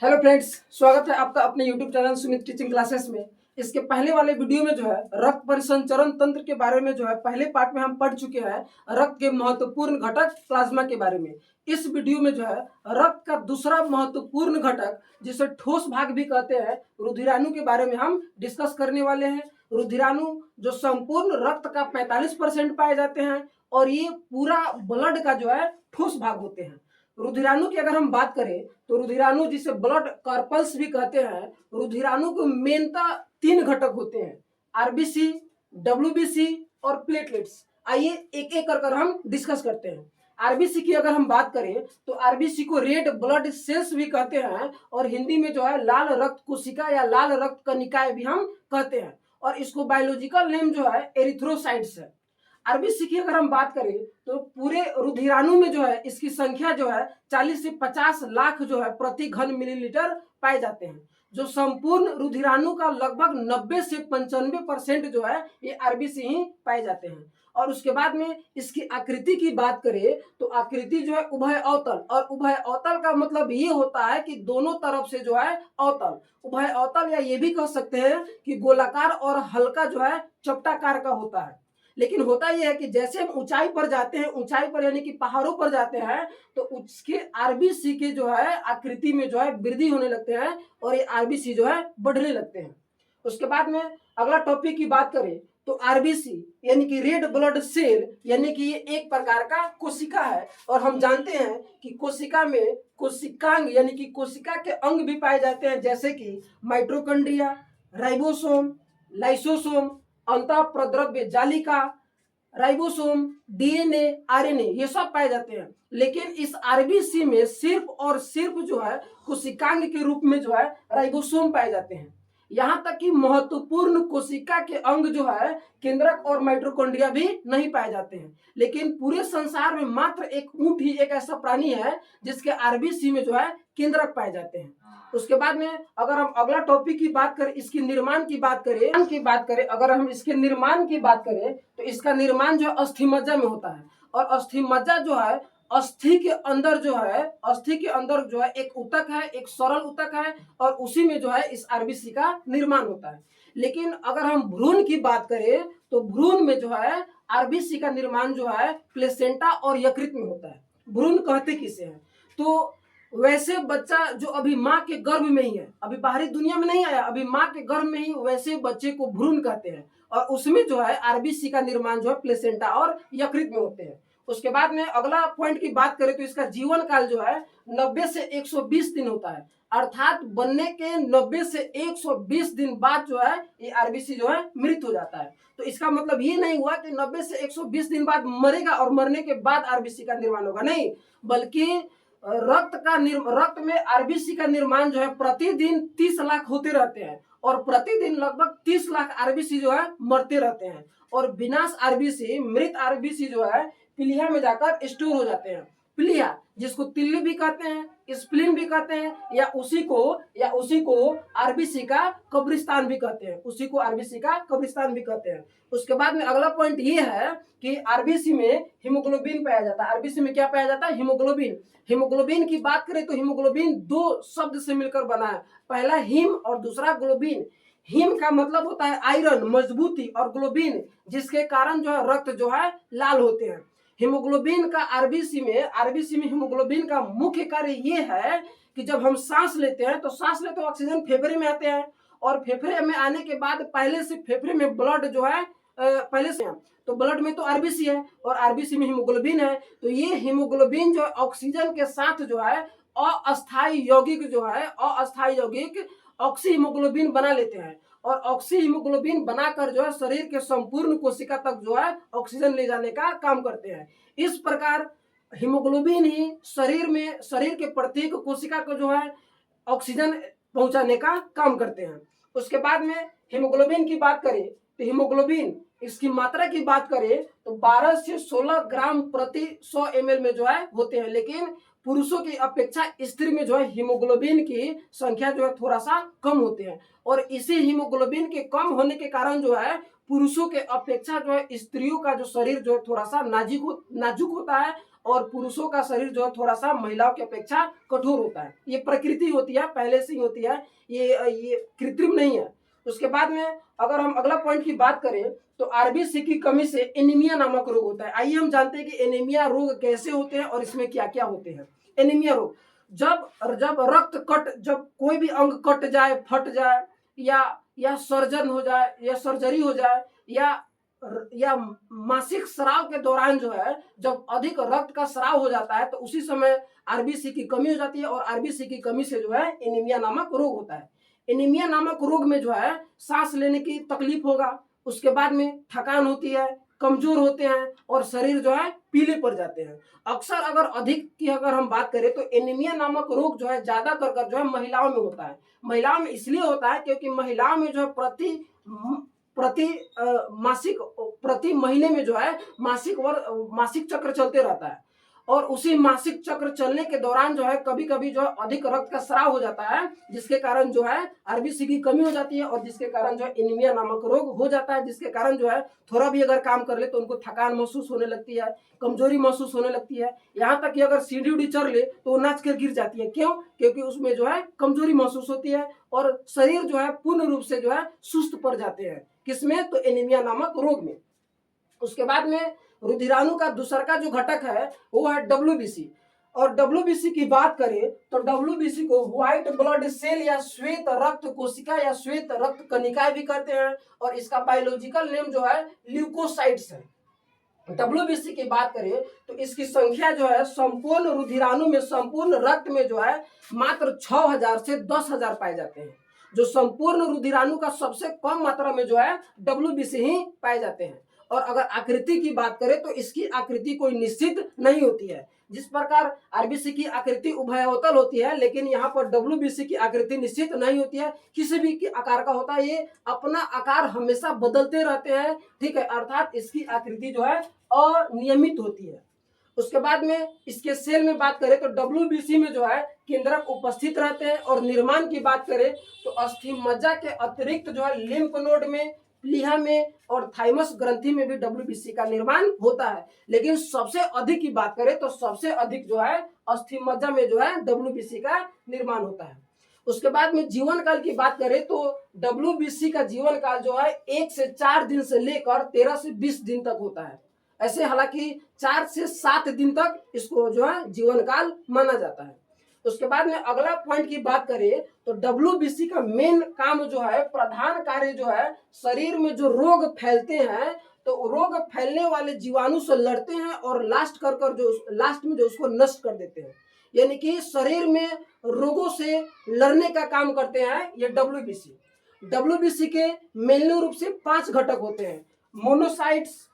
Hello friends, स्वागत है आपका अपने YouTube channel Sumit teaching classes में। इसके पहले वाले वीडियो में जो है रक्त परिसंचरण तंत्र के बारे में जो है पहले पार्ट में हम पढ़ चुके हैं रक्त के महत्वपूर्ण घटक प्लाज्मा के बारे में। इस वीडियो में जो है रक्त का दूसरा महत्वपूर्ण घटक जिसे ठोस भाग भी कहते हैं रुधिराणु के बारे में हम डिस्कस करने वाले हैं। रुधिराणु जो संपूर्ण रक्त का 45% पाए जाते हैं और ये पूरा ब्लड का जो है ठोस भाग होते हैं। रुधिराणु की अगर हम बात करें तो रुधिराणु जिसे ब्लड कार्पल्स भी कहते हैं, रुधिराणु को मेनता 3 घटक होते हैं, आरबीसी, डब्ल्यूबीसी और प्लेटलेट्स। आइए एक एक कर हम डिस्कस करते हैं। आरबीसी की अगर हम बात करें तो आरबीसी को रेड ब्लड सेल्स भी कहते हैं और हिंदी में जो है लाल रक्त कोशिका या लाल रक्त कणिकाएं भी हम कहते हैं और इसको बायोलॉजिकल नेम जो है एरिथ्रोसाइट्स है। आरबीसी की अगर हम बात करें तो पूरे रुधिराणु में जो है इसकी संख्या जो है 40 से 50 लाख जो है प्रति घन मिलीलीटर पाए जाते हैं, जो संपूर्ण रुधिराणु का लगभग 90 से 95% जो है ये आरबीसी ही पाए जाते हैं। और उसके बाद में इसकी आकृति की बात करें तो आकृति जो है उभय अवतल, और उभय अवतल का मतलब ये होता है कि दोनों तरफ से जो है अवतल, उभय अवतल, या ये भी कह सकते हैं कि गोलाकार और हल्का जो है चपटाकार का होता है। लेकिन होता यह है कि जैसे हम ऊंचाई पर जाते हैं, ऊंचाई पर यानी कि पहाड़ों पर जाते हैं, तो उसके आरबीसी के जो है आकृति में जो है वृद्धि होने लगते हैं और ये आरबीसी जो है बढ़ने लगते हैं। उसके बाद में अगला टॉपिक की बात करें तो आरबीसी यानी कि रेड ब्लड सेल, यानी कि ये एक प्रकार का कोशिका है और हम जानते हैं कि कोशिका में कोशिकांग यानी कि कोशिका के अंग भी पाए जाते हैं, जैसे कि माइटोकॉन्ड्रिया, राइबोसोम, लाइसोसोम, अंतःप्रद्रव्य जालिका, राइबोसोम, डीएनए, आरएनए, ये सब पाए जाते हैं। लेकिन इस आरबीसी में सिर्फ और सिर्फ जो है कोशिकांग के रूप में जो है राइबोसोम पाए जाते हैं। यहाँ तक कि महत्वपूर्ण कोशिका के अंग जो है केंद्रक और माइटोकॉन्ड्रिया भी नहीं पाए जाते हैं। लेकिन पूरे संसार में मात्र एक ऊंट ही एक ऐसा प्राणी है जिसके आरबीसी में जो है केंद्रक पाए जाते हैं। उसके बाद में अगर हम अगला टॉपिक की बात करें, इसकी निर्माण की बात करें, अगर हम इसके निर्माण की बात करें तो इसका निर्माण जो है अस्थिमज्जा में होता है और अस्थिमज्जा जो है अस्थि के अंदर जो है एक ऊतक है, एक सरल ऊतक है और उसी में जो है इस आरबीसी का निर्माण होता है। लेकिन अगर हम भ्रूण की बात करें तो भ्रूण में जो है आरबीसी का निर्माण जो है प्लेसेंटा और यकृत में होता है। भ्रूण कहते किसे हैं? तो वैसे बच्चा जो अभी माँ के गर्भ में ही है, अभी बाहरी दुनिया में नहीं आया, अभी माँ के गर्भ में ही, वैसे बच्चे को भ्रूण कहते हैं और उसमें जो है आरबीसी का निर्माण जो है प्लेसेंटा और यकृत में होते हैं। उसके बाद में अगला पॉइंट की बात करें तो इसका जीवन काल जो है 90 से 120 दिन होता है, अर्थात बनने के 90 से 120 दिन बाद जो है ये आरबीसी जो है मृत हो जाता है। तो इसका मतलब ये नहीं हुआ कि 90 से 120 दिन बाद मरेगा और मरने के बाद आरबीसी का निर्माण होगा, नहीं, बल्कि रक्त में आरबीसी का निर्माण जो है प्रतिदिन 30 लाख होते रहते हैं और प्रतिदिन लगभग 30 लाख आरबीसी जो है मरते रहते हैं और विनाश आरबीसी, मृत आरबीसी जो है प्लीहा में जाकर स्टोर हो जाते हैं। प्लीहा, जिसको तिल्ली भी कहते हैं, स्प्लीन भी कहते हैं, या उसी को आरबीसी का कब्रिस्तान भी कहते हैं, उसके बाद में अगला पॉइंट ये है कि आरबीसी में हीमोग्लोबिन पाया जाता है। आरबीसी में क्या पाया जाता है? हीमोग्लोबिन। हीमोग्लोबिन की बात करें तो हीमोग्लोबिन 2 शब्द से मिलकर बना है, पहला हीम और दूसरा ग्लोबिन। हीम का मतलब होता है आयरन, मजबूती, और ग्लोबिन जिसके कारण जो है रक्त जो है लाल होते हैं। हीमोग्लोबिन का आरबीसी में हीमोग्लोबिन का मुख्य कार्य ये है कि जब हम सांस लेते हैं तो ऑक्सीजन फेफड़े में आते हैं और फेफड़े में आने के बाद पहले से फेफड़े में ब्लड जो है पहले से, तो ब्लड में तो आरबीसी है और आरबीसी में हीमोग्लोबिन है, तो ये हीमोग्लोबिन जो है ऑक्सीजन के साथ जो है अस्थायी यौगिक ऑक्सी हीमोग्लोबिन बना लेते हैं और ऑक्सी हीमोग्लोबिन बनाकर जो है शरीर के संपूर्ण कोशिका तक जो है ऑक्सीजन ले जाने का काम करते हैं। इस प्रकार हीमोग्लोबिन ही शरीर के प्रत्येक कोशिका को जो है ऑक्सीजन पहुंचाने का काम करते हैं। उसके बाद में हीमोग्लोबिन की बात करें तो हीमोग्लोबिन इसकी मात्रा की बात करें तो 12 से 16 ग्राम प्रति 100 ml में जो है होते हैं, लेकिन पुरुषों की अपेक्षा स्त्री में जो है हीमोग्लोबिन की संख्या जो है थोड़ा सा कम होते हैं और इसी हीमोग्लोबिन के कम होने के कारण जो है पुरुषों के अपेक्षा जो है स्त्रियों का जो शरीर जो है थोड़ा सा नाजुक होता है और पुरुषों का शरीर जो है थोड़ा सा महिलाओं की अपेक्षा कठोर होता है। ये प्रकृति होती है, पहले से ही होती है, ये कृत्रिम नहीं है। उसके बाद में अगर हम अगला पॉइंट की बात करें तो आरबीसी की कमी से एनीमिया नामक रोग होता है। आइए हम जानते हैं कि एनीमिया रोग कैसे होते हैं और इसमें क्या क्या होते हैं। एनीमिया रोग, जब जब रक्त कट, जब कोई भी अंग कट जाए, फट जाए, या सर्जन हो जाए, या सर्जरी हो जाए, या मासिक स्राव के दौरान जो है जब अधिक रक्त का स्राव हो जाता है तो उसी समय आरबीसी की कमी हो जाती है और आरबीसी की कमी से जो है एनीमिया नामक रोग होता है। एनीमिया नामक रोग में जो है सांस लेने की तकलीफ होगा, उसके बाद में थकान होती है, कमजोर होते हैं और शरीर जो है पीले पड़ जाते हैं। अक्सर अगर अधिक की अगर हम बात करें तो एनीमिया नामक रोग जो है ज्यादा कर जो है महिलाओं में होता है। महिलाओं में इसलिए होता है क्योंकि महिलाओं में जो है प्रति महीने में जो है मासिक चक्र चलते रहता है और उसी मासिक चक्र चलने के दौरान जो है कभी कभी जो है अधिक रक्त का स्राव हो जाता है, जिसके कारण जो है आरबीसी की कमी हो जाती है और जिसके कारण जो है एनीमिया नामक रोग हो जाता है, जिसके कारण जो है थोड़ा भी अगर काम कर ले तो उनको थकान महसूस होने लगती है, कमजोरी महसूस होने लगती है, यहाँ तक कि अगर सीढ़ी उड़ी चढ़ ले तो वो नाच कर गिर जाती है। क्यों? क्योंकि उसमें जो है कमजोरी महसूस होती है और शरीर जो है पूर्ण रूप से जो है सुस्त पड़ जाते हैं। किसमें? तो एनीमिया नामक रोग में। उसके बाद में रुधिराणु का दूसरा का जो घटक है वो है डब्ल्यूबीसी। और डब्ल्यूबीसी की बात करें तो डब्ल्यूबीसी को व्हाइट ब्लड सेल या श्वेत रक्त कोशिका या श्वेत रक्त कणिकाएं भी कहते हैं और इसका बायोलॉजिकल नेम जो है ल्यूकोसाइट्स है। डब्ल्यूबीसी की बात करें तो इसकी संख्या जो है संपूर्ण रुधिराणु में, संपूर्ण रक्त में जो है मात्र 6000 से 10000 पाए जाते हैं। जो संपूर्ण रुधिराणु का सबसे कम मात्रा में जो है डब्ल्यूबीसी ही पाए जाते हैं। और अगर आकृति की बात करें तो इसकी आकृति कोई निश्चित नहीं होती है। जिस प्रकार आरबीसी की आकृति उभयअवतल होती है, लेकिन यहाँ पर डब्ल्यूबीसी की आकृति निश्चित नहीं होती है, किसी भी आकार का होता है, ये अपना आकार हमेशा बदलते रहते हैं, ठीक है, अर्थात इसकी आकृति जो है अनियमित होती है। उसके बाद में इसके सेल में बात करें तो डब्ल्यूबीसी में जो है केंद्रक उपस्थित रहते हैं और निर्माण की बात करें तो अस्थिमज्जा के अतिरिक्त जो है लिम्फ नोड में, प्लीहा में और थाइमस ग्रंथि में भी डब्ल्यूबीसी का निर्माण होता है। लेकिन सबसे अधिक की बात करें तो सबसे अधिक जो है अस्थिमज्जा में जो है डब्ल्यूबीसी का निर्माण होता है। उसके बाद में जीवन काल की बात करें तो डब्ल्यूबीसी का जीवन काल जो है 1 से 4 दिन से लेकर 13 से 20 दिन तक होता है। ऐसे हालांकि 4 से 7 दिन तक इसको जो है जीवन काल माना जाता है। उसके बाद में अगला पॉइंट की बात करें तो डब्ल्यूबीसी का मेन काम जो है, प्रधान कार्य जो है, शरीर में जो रोग फैलते हैं तो रोग फैलने वाले जीवाणु से लड़ते हैं और लास्ट में जो उसको नष्ट कर देते हैं। यानी कि शरीर में रोगों से लड़ने का काम करते हैं ये डब्ल्यूबीसी। डब्ल्यूबीसी के मेन रूप से 5 घटक होते हैं: मोनोसाइट्स,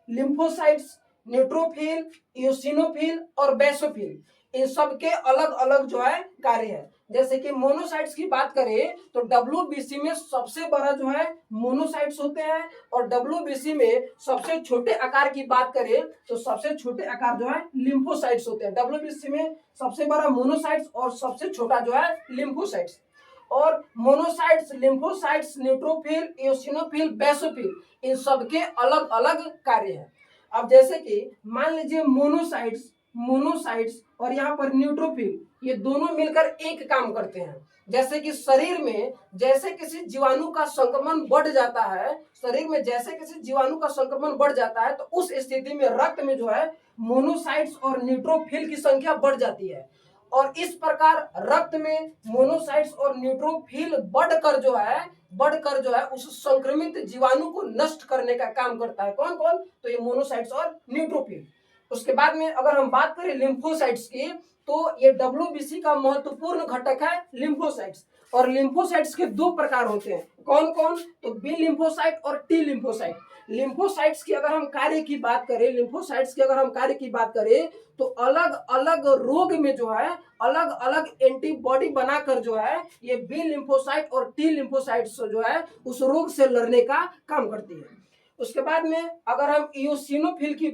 लिम्फोसाइट्स, न्यूट्रोफिल, इओसिनोफिल और बेसोफिल। इन सब के अलग अलग जो है कार्य है। जैसे कि मोनोसाइट्स की बात करें तो डब्ल्यूबीसी में सबसे बड़ा जो है मोनोसाइट्स होते हैं और डब्ल्यूबीसी में सबसे छोटे आकार की बात करें तो सबसे छोटे आकार जो है लिम्फोसाइट्स होते हैं। डब्ल्यूबीसी में सबसे बड़ा मोनोसाइट्स और सबसे छोटा जो है लिम्फोसाइट्स। और monocytes, lymphocytes, neutrophil, eosinophil, basophil, इन सब के अलग अलग कार्य हैं। अब जैसे कि मान लीजिए मोनोसाइट्स और यहाँ पर न्यूट्रोफिल, ये दोनों मिलकर एक काम करते हैं। जैसे कि शरीर में जैसे किसी जीवाणु का संक्रमण बढ़ जाता है, शरीर में जैसे किसी जीवाणु का संक्रमण बढ़ जाता है तो उस स्थिति में रक्त में जो है मोनोसाइट्स और न्यूट्रोफिल की संख्या बढ़ जाती है और इस प्रकार रक्त में मोनोसाइट्स और न्यूट्रोफिल बढ़कर जो है उस संक्रमित जीवाणु को नष्ट करने का काम करता है। कौन कौन? तो ये मोनोसाइट्स और न्यूट्रोफिल। उसके बाद में अगर हम बात करें लिम्फोसाइट्स की तो ये डब्ल्यूबीसी का महत्वपूर्ण घटक है लिम्फोसाइट्स। और लिम्फोसाइट्स के 2 प्रकार होते हैं। कौन कौन? तो बी लिम्फोसाइट और टी लिम्फोसाइट। लिम्फोसाइट्स की अगर हम कार्य की बात करें तो अलग अलग रोग में जो है अलग अलग एंटीबॉडी बनाकर जो है ये बी लिम्फोसाइट और टी लिम्फोसाइट्स जो है उस रोग से लड़ने का काम करती है। उसके बाद में अगर हम इओसिनोफिल की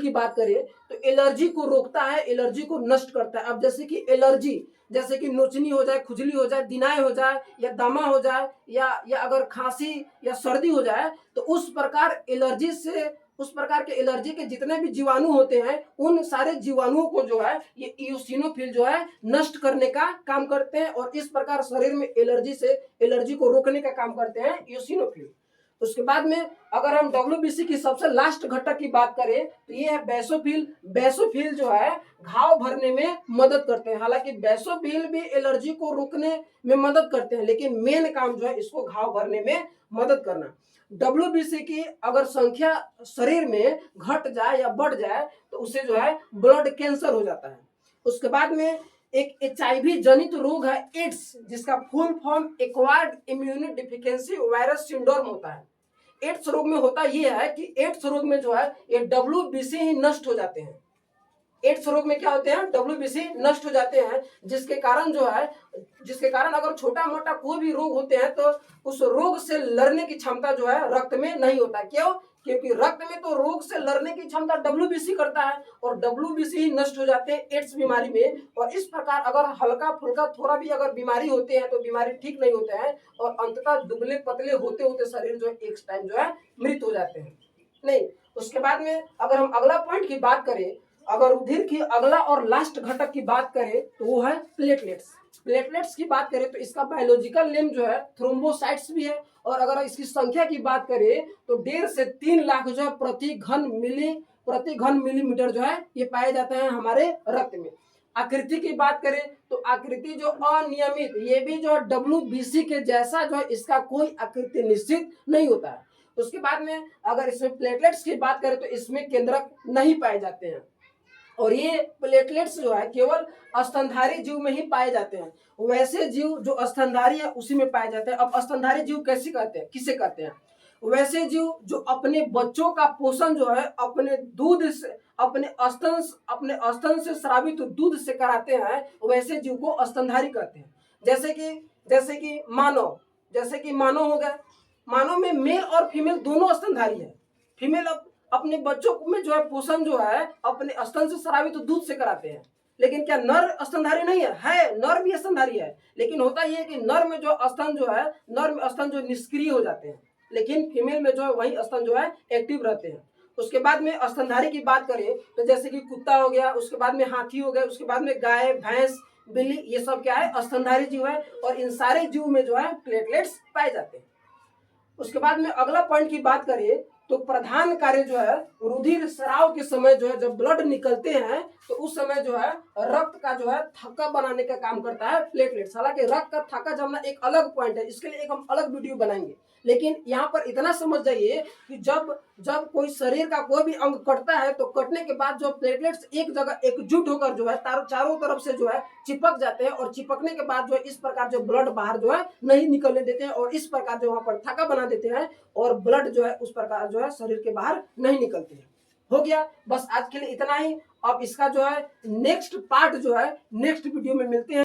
बात करें तो एलर्जी को रोकता है, एलर्जी को नष्ट करता है। अब जैसे कि एलर्जी, जैसे कि नोचनी हो जाए, खुजली हो जाए, दिनाय हो जाए या दमा हो जाए या अगर खांसी या सर्दी हो जाए तो उस प्रकार एलर्जी से उस प्रकार के एलर्जी के जितने भी जीवाणु होते हैं उन सारे जीवाणुओं को जो है ये इयोसिनोफिल जो है नष्ट करने का काम करते हैं और इस प्रकार शरीर में एलर्जी को रोकने का काम करते हैं इयोसिनोफिल। उसके बाद में अगर हम डब्ल्यूबीसी की सबसे लास्ट घटक की बात करें तो ये है बेसोफिल। बेसोफिल जो है घाव भरने में मदद करते हैं। हालांकि बेसोफिल भी एलर्जी को रोकने में मदद करते हैं लेकिन मेन काम जो है इसको घाव भरने में मदद करना। डब्ल्यूबीसी की अगर संख्या शरीर में घट जाए या बढ़ जाए तो उसे जो है ब्लड कैंसर हो जाता है। उसके बाद में एक HIV जनित रोग है एड्स, जिसका full form acquired immuno deficiency virus syndrome होता है। एड्स रोग में होता ये है कि एड्स रोग में जो है ये WBC ही नष्ट हो जाते हैं। एड्स रोग में क्या होते हैं, WBC नष्ट हो जाते हैं, जिसके कारण अगर छोटा मोटा कोई भी रोग होते हैं तो उस रोग से लड़ने की क्षमता जो है रक्त में नहीं होता। क्यों? क्योंकि रक्त में तो रोग से लड़ने की क्षमता WBC करता है और WBC ही नष्ट हो जाते हैं एड्स बीमारी में। और इस प्रकार अगर हल्का फुल्का थोड़ा भी अगर बीमारी होते हैं तो बीमारी ठीक नहीं होते हैं और अंततः दुबले पतले होते होते शरीर जो है एक टाइम जो है मृत हो जाते हैं। नहीं, उसके बाद में अगर हम अगला पॉइंट की बात करें, अगर रुधिर की अगला और लास्ट घटक की बात करें तो वो है प्लेटलेट्स। प्लेटलेट्स की बात करें तो इसका बायोलॉजिकल नेम जो है थ्रोम्बोसाइट्स भी है और अगर इसकी संख्या की बात करें तो 1.5 से 3 लाख जो है प्रति घन मिलीमीटर जो है ये पाए जाते हैं हमारे रक्त में। आकृति की बात करें तो आकृति जो अनियमित, ये भी जो WBC के जैसा जो है इसका कोई आकृति निश्चित नहीं होता है। उसके बाद में अगर इसमें प्लेटलेट्स की बात करें तो इसमें केंद्रक नहीं पाए जाते हैं और ये प्लेटलेट्स जो है केवल स्तनधारी जीव में ही पाए जाते हैं। वैसे जीव जो स्तनधारी है उसी में पाए जाते हैं। अब स्तनधारी जीव किसे कहते हैं? वैसे जीव जो अपने बच्चों का पोषण जो है अपने दूध से, अपने स्तन से स्रावित दूध से कराते हैं, वैसे जीव को स्तनधारी कहते हैं। जैसे कि मानव हो गए। मानव में मेल और फीमेल दोनों स्तनधारी है। फीमेल अपने बच्चों में जो है पोषण जो है अपने स्तन से स्रावित दूध से कराते हैं। लेकिन क्या नर स्तनधारी नहीं है? नर भी स्तनधारी है, लेकिन होता यह है कि नर में जो स्तन जो निष्क्रिय हो जाते हैं, लेकिन फीमेल में जो है वही स्तन जो है एक्टिव रहते हैं। उसके बाद में स्तनधारी की बात करें तो जैसे कि कुत्ता हो गया, उसके बाद में हाथी हो गया, उसके बाद में गाय, भैंस, बिल्ली, ये सब क्या है? स्तनधारी जीव है और इन सारे जीव में जो है प्लेटलेट्स पाए जाते हैं। उसके बाद में अगला पॉइंट की बात करें तो प्रधान कार्य जो है रुधिर स्राव के समय जो है जब ब्लड निकलते हैं तो उस समय जो है रक्त का जो है थक्का बनाने का काम करता है प्लेटलेट्स। हालांकि रक्त का थक्का जमना एक अलग पॉइंट है, इसके लिए एक हम अलग वीडियो बनाएंगे, लेकिन यहाँ पर इतना समझ जाइए कि जब कोई शरीर का कोई भी अंग कटता है तो कटने के बाद जो प्लेटलेट्स एक जगह एकजुट होकर जो है चारों तरफ से जो है चिपक जाते हैं और चिपकने के बाद जो है इस प्रकार जो ब्लड बाहर जो है नहीं निकलने देते हैं और इस प्रकार जो वहां पर थक्का बना देते हैं और ब्लड जो है उस प्रकार जो है शरीर के बाहर नहीं निकलते हैं। हो गया, बस आज के लिए इतना ही। अब इसका जो है नेक्स्ट पार्ट जो है नेक्स्ट वीडियो में मिलते हैं।